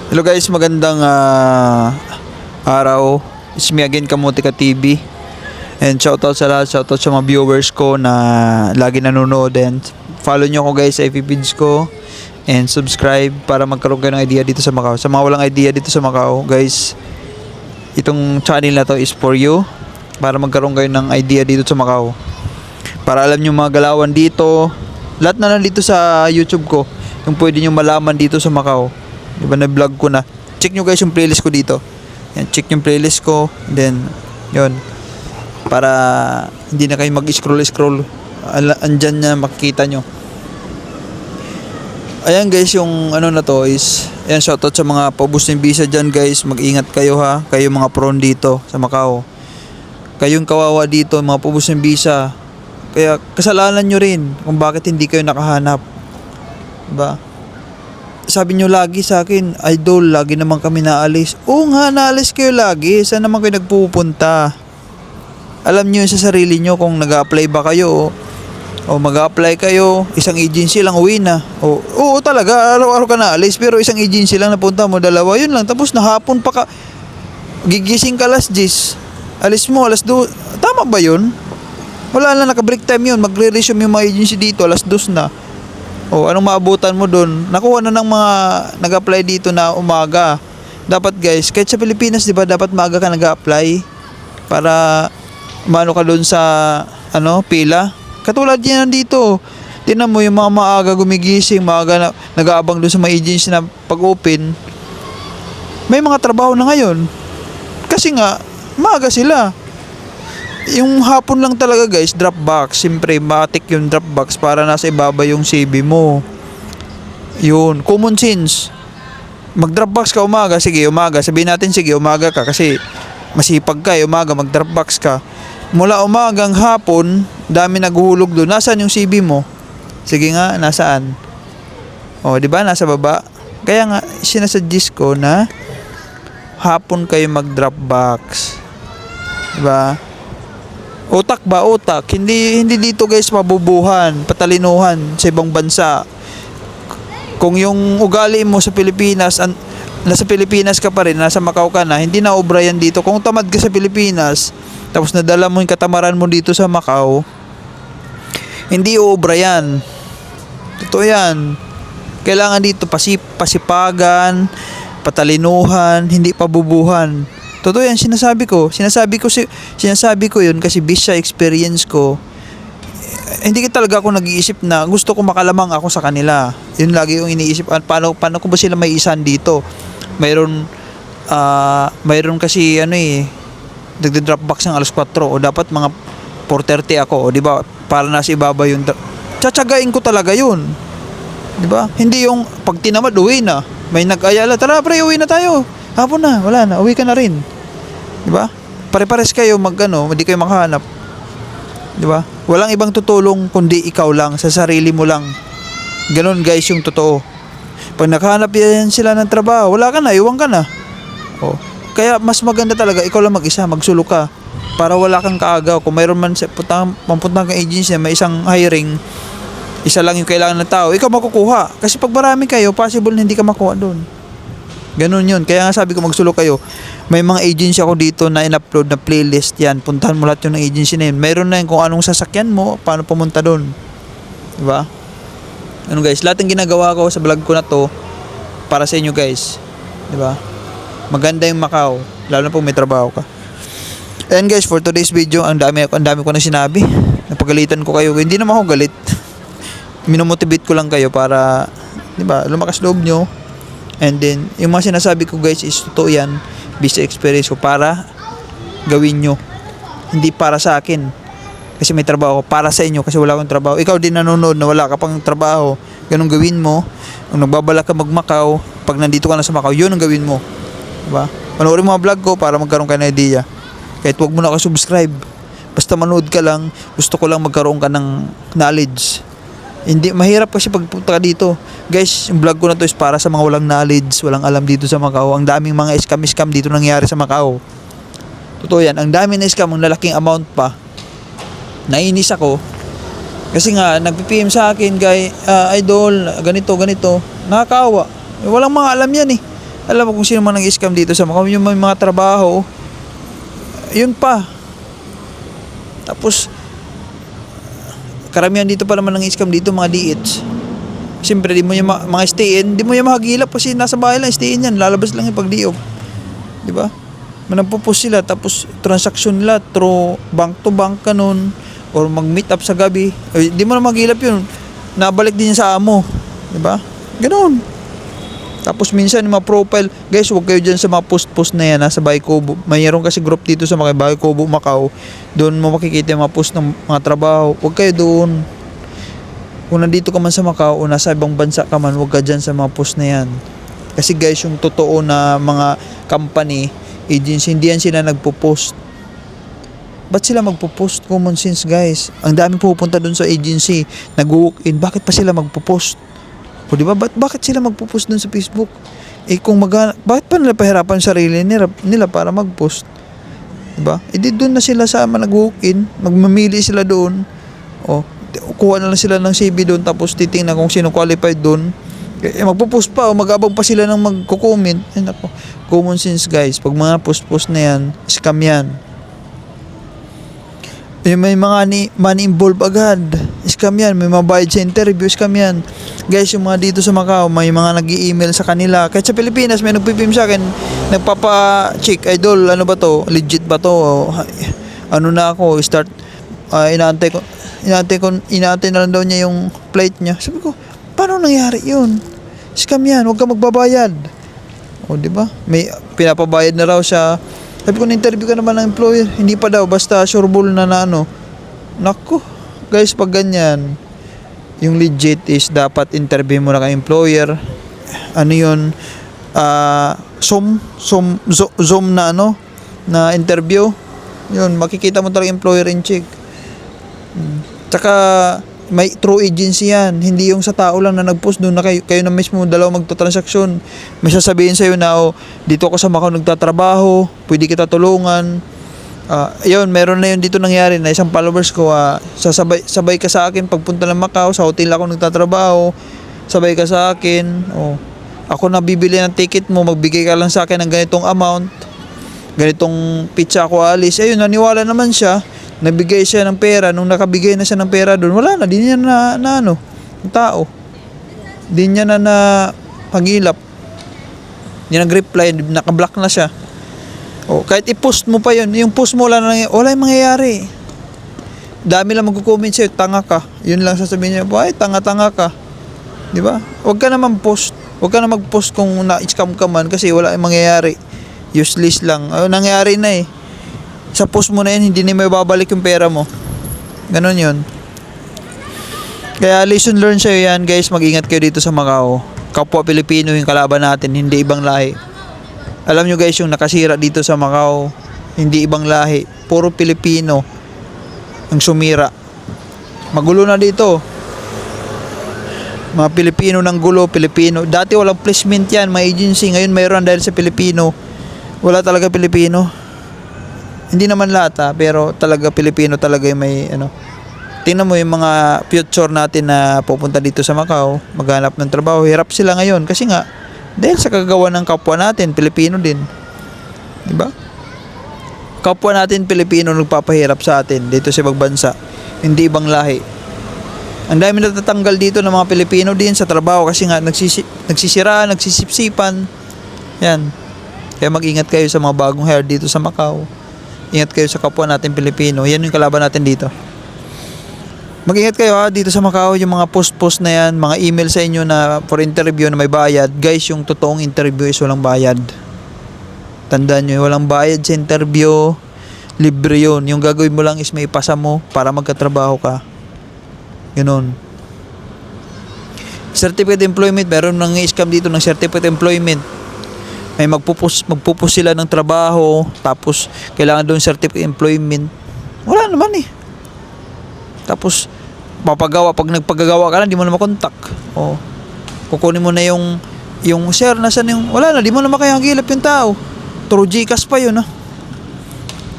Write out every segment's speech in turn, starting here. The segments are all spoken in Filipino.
Hello guys, magandang araw. It's me again, Kamotika TV. And shoutout sa lahat, shoutout sa mga viewers ko na lagi nanonood. And follow nyo ako guys sa FB feeds ko. And subscribe para magkaroon kayo ng idea dito sa Macau. Sa mga walang idea dito sa Macau, guys, itong channel na to is for you. Para magkaroon kayo ng idea dito sa Macau. Para alam nyo mga galawan dito. Lahat na nandito sa YouTube ko. Yung pwede nyo malaman dito sa Macau. Diba na-vlog ko na. Check nyo guys yung playlist ko dito. Yan, check yung playlist ko. Then, yun. Para hindi na kayo mag-scroll. Andyan na makikita nyo. Ayan guys, yung ano na to is, ayan, shoutout sa mga paubos ng visa dyan guys. Mag-ingat kayo ha. Kayo mga prawn dito sa Macau. Kayong kawawa dito, mga paubos ng visa. Kaya kasalanan nyo rin kung bakit hindi kayo nakahanap. Diba? Sabi nyo lagi sa akin, idol, lagi naman kami naalis. Oo nga, naalis kayo lagi. Saan naman kayo nagpupunta? Alam nyo sa sarili nyo kung nag-a-apply ba kayo o mag-a-apply kayo, isang agency lang uwi na. Oo talaga, araw-araw ka naalis. Pero isang agency lang napunta mo, dalawa, yun lang. Tapos nahapon pa ka, gigising ka alas 10. Alis mo, alas 2. Tama ba yun? Wala na, naka-break time yun. Magre-resume yung mga agency dito, alas 2 na. Anong maabutan mo doon? Nakuha na ng mga nag-apply dito na umaga. Dapat guys, kahit sa Pilipinas, di ba, dapat maaga ka nag-apply para maano ka doon sa pila. Katulad yan dito. Tingnan mo yung mga maaga gumigising, maaga na, nag-aabang doon sa mga agency na pag-open. May mga trabaho na ngayon. Kasi nga, maaga sila. Yung hapon lang talaga guys, Dropbox. Siyempre, matik yung Dropbox para nasa ibaba yung CV mo. Yun, common sense. Mag-Dropbox ka umaga, sige umaga. Sabihin natin, sige umaga ka kasi masipag ka, umaga mag-Dropbox ka. Mula umagang hapon, dami naghuhulog doon. Nasaan yung CV mo? Sige nga, nasaan? Di ba? Nasa baba. Kaya nga, sinasuggest ko na hapon kayo mag-Dropbox. Diba? Utak ba? Utak. Hindi dito guys mabubuhan, patalinuhan sa ibang bansa. Kung yung ugali mo sa Pilipinas, nasa Pilipinas ka pa rin, nasa Macau ka na, hindi na obra yan dito. Kung tamad ka sa Pilipinas, tapos nadala mo yung katamaran mo dito sa Macau, hindi obra yan. Totoo yan. Kailangan dito pasipagan, patalinuhan, hindi pabubuhan. Totoo yan, sinasabi ko yun kasi based sa experience ko. Hindi ka talaga ako nag-iisip na gusto ko makalamang ako sa kanila. Yun lagi yung iniisip, paano ko ba sila may isan dito? Mayroon kasi nagde-dropbox ng alas 4 o dapat mga 4:30 ako, o di ba? Para nasa ibaba yung tsatsagain ko talaga yun. Di ba? Hindi yung pag tinamad uwi na. May nag-ayala, tara pre, uwi na tayo. Hapon na, wala na, uwi ka na rin. Diba? Pare-pares kayo hindi kayo makahanap. Diba? Walang ibang tutulong kundi ikaw lang, sa sarili mo lang. Ganon guys yung totoo. Pag nakahanap yan sila ng trabaho, wala ka na, iwan ka na. Kaya mas maganda talaga, ikaw lang mag-isa, magsulok ka. Para wala kang kaagaw. Kung mayroon man mapunta kang agency, may isang hiring, isa lang yung kailangan ng tao, ikaw makukuha. Kasi pag marami kayo, possible na hindi ka makuha doon. Ganun yun. Kaya nga sabi ko magsulok kayo. May mga agency ako dito na in-upload na playlist yan. Puntahan mo lahat yung agency na yun. Mayroon na yun kung anong sasakyan mo, paano pumunta doon. Diba? Guys, lahat ng ginagawa ko sa vlog ko na to para sa inyo guys. Diba? Maganda yung Macau. Lalo na kung may trabaho ka. And guys, for today's video, ang dami ko na sinabi. Napagalitan ko kayo. Hindi naman ako galit. Minomotivate ko lang kayo para, diba, lumakas loob nyo. And then, yung mga sinasabi ko guys is totoo yan, based sa experience ko, para gawin nyo. Hindi para sa akin. Kasi may trabaho ko. Para sa inyo kasi wala akong trabaho. Ikaw din nanonood na wala ka pang trabaho. Ganun gawin mo. Kung nagbabalak ka mag-Macau, pag nandito ka na sa Macau, yun ang gawin mo. Diba? Panoorin mo mga vlog ko para magkaroon ka ng idea. Kahit wag mo na ka-subscribe. Basta manood ka lang. Gusto ko lang magkaroon ka ng knowledge. Hindi, mahirap kasi pagpunta ka dito. Guys, yung vlog ko na to is para sa mga walang knowledge, walang alam dito sa Macau. Ang daming mga scam dito nangyari sa Macau. Totoo yan. Ang dami na scam, ang lalaking amount pa. Nainis ako. Kasi nga, nag-PM sa akin, idol, ganito. Nakakaawa. Walang mga alam yan eh. Alam mo kung sino man nag-scam dito sa Macau, yung may mga trabaho, yun pa. Tapos, karamihan dito pa naman ng scam dito, mga DH. Siyempre, di mo yung mga stay-in, di mo yung mahagilap kasi nasa bahay lang, stay-in yan, lalabas lang yung pag-diop. Di ba? Managpo-post sila, tapos transaction nila through bank to bank ganun, or mag-meet up sa gabi. Di mo na mahagilap yun. Nabalik din sa amo. Di ba? Ganun. Tapos minsan yung mga profile, guys, huwag kayo dyan sa mga post-post na yan, sa Bahay Kubo. Mayroon kasi group dito sa mga Bahay Kubo, Macau. Doon mo makikita yung mga post ng mga trabaho. Huwag kayo doon. Kung nandito ka man sa Macau o nasa ibang bansa ka man, huwag ka dyan sa mga post na yan. Kasi guys, yung totoo na mga company, agency, hindi yan sila nagpo-post. Ba't sila magpo-post? Common sense, guys. Ang dami pupunta doon sa agency, nag-walk-in. Bakit pa sila magpo-post? O diba, bakit sila magpo-post dun sa Facebook? Kung bakit pa nila pahirapan sarili nila para mag-post? Diba? Di doon na sila sa nag-walk-in, magmamili sila doon. O, kuha na lang sila ng CV doon, tapos titingnan kung sino qualified doon. Magpo-post pa, o mag-abang pa sila ng magko-comment. Ay nako, common sense, guys. Pag mga post-post na yan, scam yan. May mga money involved agad, scam yan. May mabayad sa interview, scam yan. Guys, yung mga dito sa Macau, may mga nag-i-email sa kanila. Kahit sa Pilipinas, may nagpipim sa akin, nagpapa-check, idol, ano ba to? Legit ba to? Ano na ako, start, inaantay na lang daw niya yung flight niya. Sabi ko, paano nangyari yun? Scam yan, huwag ka magbabayad. O, di ba? May pinapabayad na raw siya. Sabi ko, na-interview ka naman ng employer. Hindi pa daw, basta sureball na ano. Naku, guys, pag ganyan, yung legit is dapat interview mo na ka employer. Ano yun? Zoom na ano? Na interview. Yun, makikita mo talaga employer in check. Tsaka, may true agency yan. Hindi yung sa tao lang na nag-post doon na kayo na mismo dalawa magto-transaksyon. May sasabihin sa'yo na, dito ako sa Macau nagtatrabaho, pwede kita tulungan. Yun, meron na yun dito nangyari na isang followers ko, sabay ka sa akin pagpunta ng Macau, sa hotel ako nagtatrabaho, sabay ka sa akin. Ako na bibili ng ticket mo, magbigay ka lang sa akin ng ganitong amount, ganitong pizza ako alis. Ayun, naniwala naman siya. Nabigay siya ng pera. Nung nakabigay na siya ng pera doon, wala na, di niya na ano, yung tao. Di niya na pag-ilap. Di nag-reply, nakablock na siya. Kahit i-post mo pa yun, yung post mo wala yung mangyayari. Dami lang magko-comment sa'yo, tanga ka. Yun lang sasabihin niya, ay, tanga-tanga ka. Di ba? Huwag ka naman post. Huwag ka na mag-post kung na-scam ka man kasi wala yung mangyayari. Useless lang. Nangyayari na eh. Sa post mo na yun, hindi na may babalik yung pera mo. Ganon yun. Kaya lesson learned sa'yo yan, guys. Mag-ingat kayo dito sa Macau. Kapwa Pilipino yung kalaban natin, hindi ibang lahi. Alam nyo guys, yung nakasira dito sa Macau, hindi ibang lahi. Puro Pilipino ang sumira. Magulo na dito. Mga Pilipino ng gulo, Pilipino. Dati walang placement yan, mga agency. Ngayon mayroon dahil sa Pilipino. Wala talaga Pilipino. Hindi naman lahat pero talaga Pilipino talaga yung may ano. Tingnan mo yung mga future natin na pupunta dito sa Macau, maghanap ng trabaho, hirap sila ngayon kasi nga dahil sa kagawa ng kapwa natin, Pilipino din. 'Di ba? Kapwa natin Pilipino nagpapahirap sa atin dito sa ibang bansa, hindi ibang lahi. Ang dami natatanggal dito ng mga Pilipino din sa trabaho kasi nga nagsisira, nagsisipsipan. Yan. Kaya mag-ingat kayo sa mga bagong hire dito sa Macau. Ingat kayo sa kapwa natin Pilipino. Yan yung kalaban natin dito. Mag-ingat kayo dito sa Macau. Yung mga post-post na yan, mga email sa inyo na for interview na may bayad. Guys, yung totoong interview is walang bayad. Tandaan nyo, walang bayad sa interview. Libre yun. Yung gagawin mo lang is may ipasa mo para magkatrabaho ka. Ganun. Certificate employment. Meron nang scam dito ng certificate employment. May magpupus sila ng trabaho, tapos kailangan doon certificate employment. Wala naman eh. Tapos pag nagpagagawa ka na, di mo na makontak. Kukunin mo na yung sir, nasan yung, wala na, di mo na makahagilap yung tao. Through GCash pa yun,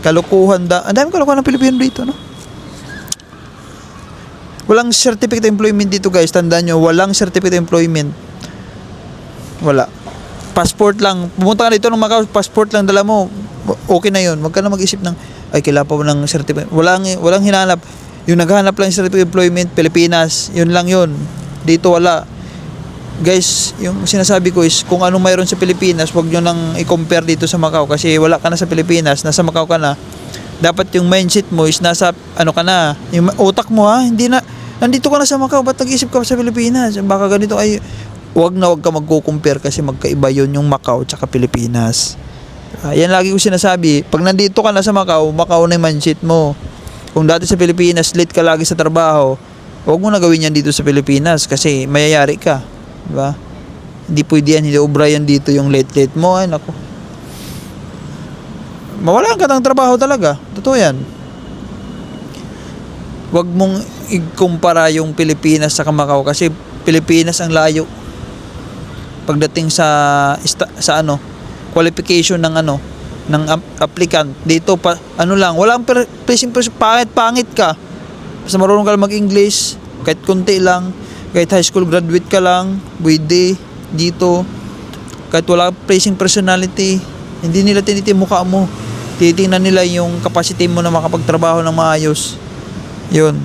Kalukuhan ang dami kalukuhan ng Pilipino dito, Walang certificate employment dito, guys. Tandaan nyo, walang certificate employment. Wala. passport lang. Pumunta ka dito ng Macau, passport lang dala mo. Okay na 'yun. Wag ka na mag-isip ng ay kailangan pa mo ng certificate. Walang hinanap. Yung naghahanap lang ng certificate of employment Pilipinas, 'yun lang 'yun. Dito wala. Guys, yung sinasabi ko is kung anong mayroon sa Pilipinas, wag nyo nang i-compare dito sa Macau kasi wala ka na sa Pilipinas, nasa Macau ka na. Dapat yung mindset mo is nasa ano ka na, yung utak mo ha, hindi na nandito ka na sa Macau, ba't nag-isip ka sa Pilipinas? Baka ganito ay wag ka magko-compare kasi magkaiba yun yung Macau tsaka Pilipinas. Yan lagi ko sinasabi, pag nandito ka na sa Macau, Macau na yung mindset mo. Kung dati sa Pilipinas, late ka lagi sa trabaho, wag mo na gawin yan dito sa Pilipinas kasi mayayari ka. Diba? Hindi pwede yan, hindi obra yan dito yung late mo. Ay, naku. Mawalan ka ng trabaho talaga. Totoo yan. Huwag mong ikumpara yung Pilipinas sa Macau kasi Pilipinas ang layo. Pagdating sa ano, qualification ng ano, ng applicant. Dito pa, ano lang, walang pangit ka. Basta marunong ka lang mag-English, kahit konti lang. Kahit high school graduate ka lang, pwede dito. Kahit wala placing personality, hindi nila tinitin mukha mo. Titingnan nila yung capacity mo na makapagtrabaho ng maayos. Yun.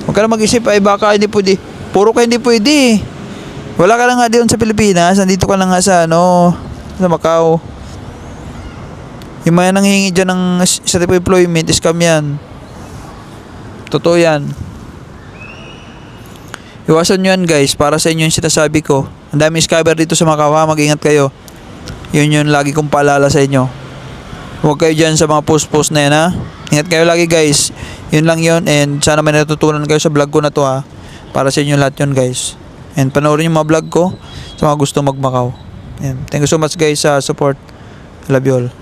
Huwag ka na mag-isip, ay baka hindi pwede. Puro ka hindi pwede. Wala ka lang nga doon sa Pilipinas, nandito ka lang nga sa ano, sa Macau. Yung mga nanghihingi dyan ng certificate of employment, scam yan. Totoo yan. Iwasan nyo yan guys, para sa inyo yung sinasabi ko. Ang daming scammer dito sa Macau ha, mag-ingat kayo. Yun yung lagi kong paalala sa inyo. Huwag kayo dyan sa mga post na yan ha. Ingat kayo lagi guys. Yun lang yun, and sana may natutunan kayo sa vlog ko na to ha. Para sa inyo lahat yun guys. And panoorin yung mga vlog ko sa mga gusto mag-Macau. And thank you so much guys sa support. I love you all.